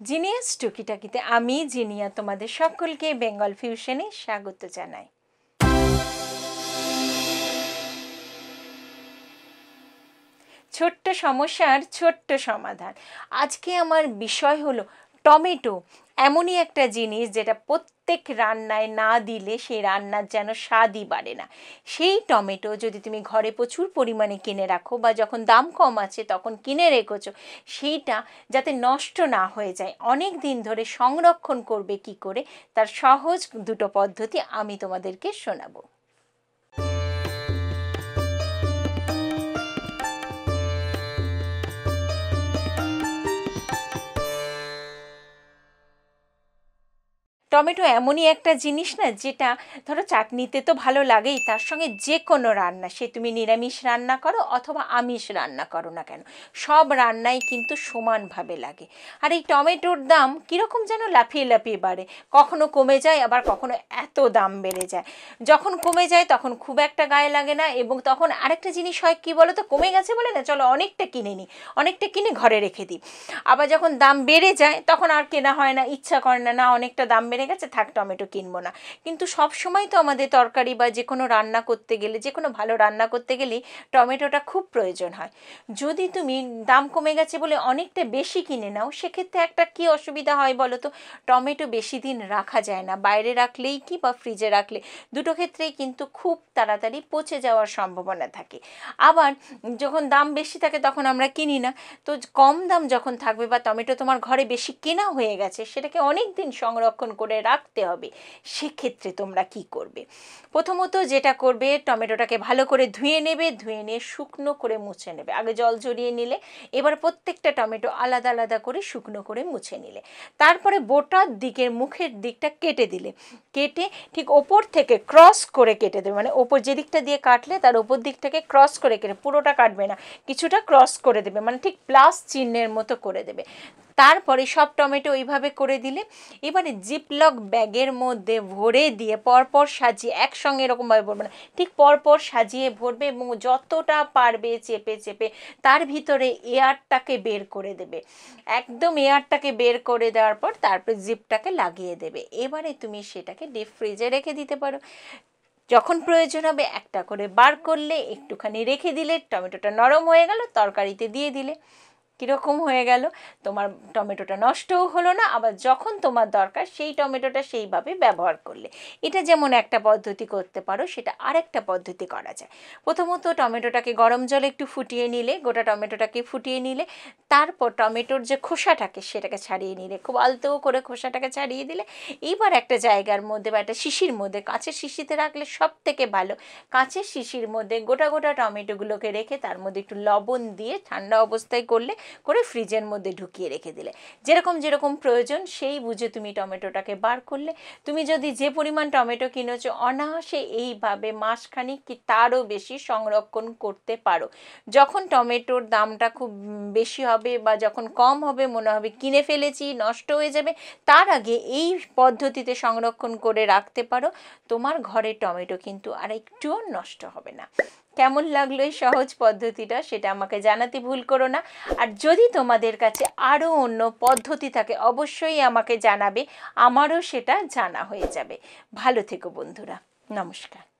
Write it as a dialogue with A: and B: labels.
A: Genius টুকি টাকিতে আমি জিনিয়া তোমাদের সকলকে বেঙ্গল ফিউশনে স্বাগত জানাই। ছোট্ট সমস্যার ছোট্ট সমাধান। আজকে আমার বিষয় হলো টমেটো এমনই একটা জিনিস যেটা প্রত্যেক রান্নায় না দিলে সেই রান্নার যেন স্বাদই বাড়ে না। সেই টমেটো যদি তুমি ঘরে প্রচুর পরিমাণে কিনে রাখো বা যখন দাম কম আছে তখন কিনে রেখেছো, সেইটা যাতে নষ্ট না হয়ে যায়, অনেক দিন ধরে সংরক্ষণ করবে কি করে, তার সহজ দুটো পদ্ধতি আমি তোমাদেরকে শোনাবো। টমেটো এমনই একটা জিনিস না, যেটা ধরো চাটনিতে তো ভালো লাগেই, তার সঙ্গে যে কোনো রান্না, সে তুমি নিরামিষ রান্না করো অথবা আমিষ রান্না করো না কেন, সব রান্নাই কিন্তু সমানভাবে লাগে। আর এই টমেটোর দাম কীরকম যেন লাফিয়ে লাফিয়ে বাড়ে, কখনো কমে যায় আবার কখনো এত দাম বেড়ে যায়। যখন কমে যায় তখন খুব একটা গায়ে লাগে না, এবং তখন আরেকটা জিনিস হয় কি বলো তো, কমে গেছে বলে না চলো অনেকটা কিনে নিই, অনেকটা কিনে ঘরে রেখে দিই। আবার যখন দাম বেড়ে যায় তখন আর কেনা হয় না, ইচ্ছা করে না, না অনেকটা দাম বেড়ে গেছে থাক টমেটো কিনবো না। কিন্তু সব সময় তো আমাদের তরকারি বা যে কোনো রান্না করতে গেলে, যে কোনো ভালো রান্না করতে গেলেই টমেটোটা খুব প্রয়োজন হয়। যদি তুমি দাম কমে গেছে বলে অনেকটা বেশি কিনে নাও, সেক্ষেত্রে একটা কি অসুবিধা হয় বলো তো, টমেটো বেশি দিন রাখা যায় না, বাইরে রাখলেই কি বা ফ্রিজে রাখলে দুটো ক্ষেত্রেই কিন্তু খুব তাড়াতাড়ি পচে যাওয়ার সম্ভাবনা থাকে। আবার যখন দাম বেশি থাকে তখন আমরা কিনি না। তো কম দাম যখন থাকবে বা টমেটো তোমার ঘরে বেশি কেনা হয়ে গেছে, সেটাকে অনেক দিন সংরক্ষণ করে রাখতে হবে, সেক্ষেত্রে তোমরা কি করবে? প্রথমত যেটা করবে, টমেটোটাকে ভালো করে ধুয়ে নেবে, ধুয়ে নিয়ে শুকনো করে মুছে নেবে। আগে জল ঝরিয়ে নিলে, এবার প্রত্যেকটা টমেটো আলাদা আলাদা করে শুকনো করে মুছে নিলে, তারপরে বোটার দিকের মুখের দিকটা কেটে দিলে, কেটে ঠিক ওপর থেকে ক্রস করে কেটে দেবে, মানে ওপর যে দিকটা দিয়ে কাটলে তার ওপর দিকটাকে ক্রস করে কেটে, পুরোটা কাটবে না, কিছুটা ক্রস করে দেবে, মানে ঠিক প্লাস চিহ্নের মতো করে দেবে। তারপরে সব টমেটো ওইভাবে করে দিলে, এবারে জিপলক ব্যাগের মধ্যে ভরে দিয়ে পরপর সাজিয়ে, একসঙ্গে এরকমভাবে ভরবে না, ঠিক পরপর সাজিয়ে ভরবে এবং যতটা পারবে চেপে চেপে তার ভিতরে এয়ারটাকে বের করে দেবে। একদম এয়ারটাকে বের করে দেওয়ার পর তারপর জিপটাকে লাগিয়ে দেবে। এবারে তুমি সেটাকে ডিপ ফ্রিজে রেখে দিতে পারো। যখন প্রয়োজন হবে একটা করে বার করলে, একটুখানি রেখে দিলে, টমেটোটা নরম হয়ে গেল, তরকারিতে দিয়ে দিলে, কীরকম হয়ে গেল, তোমার টমেটোটা নষ্টও হলো না, আবার যখন তোমার দরকার সেই টমেটোটা সেইভাবে ব্যবহার করলে। এটা যেমন একটা পদ্ধতি করতে পারো, সেটা আরেকটা পদ্ধতি করা যায়। প্রথমত টমেটোটাকে গরম জলে একটু ফুটিয়ে নিলে, গোটা টমেটোটাকে ফুটিয়ে নিলে, তারপর টমেটোর যে খোসাটাকে সেটাকে ছাড়িয়ে নিলে, খুব আলতো করে খোসাটাকে ছাড়িয়ে দিলে, এইবার একটা জায়গার মধ্যে বা একটা শিশির মধ্যে, কাঁচের শিশিতে রাখলে সব থেকে ভালো, কাঁচের শিশির মধ্যে গোটা গোটা টমেটোগুলোকে রেখে তার মধ্যে একটু লবণ দিয়ে ঠান্ডা অবস্থায় করে ফ্রিজের মধ্যে ঢুকিয়ে রেখে দিলে, যেরকম যেরকম প্রয়োজন সেই বুঝে তুমি টমেটোটাকে বার করলে। তুমি যদি যে পরিমাণ টমেটো কিনেছো, অনায়াসে এইভাবে মাসখানিক কি তারও বেশি সংরক্ষণ করতে পারো। যখন টমেটোর দামটা খুব বেশি হবে বা যখন কম হবে, মনে হবে কিনে ফেলেছি নষ্ট হয়ে যাবে, তার আগে এই পদ্ধতিতে সংরক্ষণ করে রাখতে পারো, তোমার ঘরের টমেটো কিন্তু আর একটুও নষ্ট হবে না। কেমন লাগলো এই সহজ পদ্ধতিটা, সেটা আমাকে জানাতে ভুল করো না। আর যদি তোমাদের কাছে আরও অন্য পদ্ধতি থাকে অবশ্যই আমাকে জানাবে, আমারও সেটা জানা হয়ে যাবে। ভালো থেকো বন্ধুরা, নমস্কার।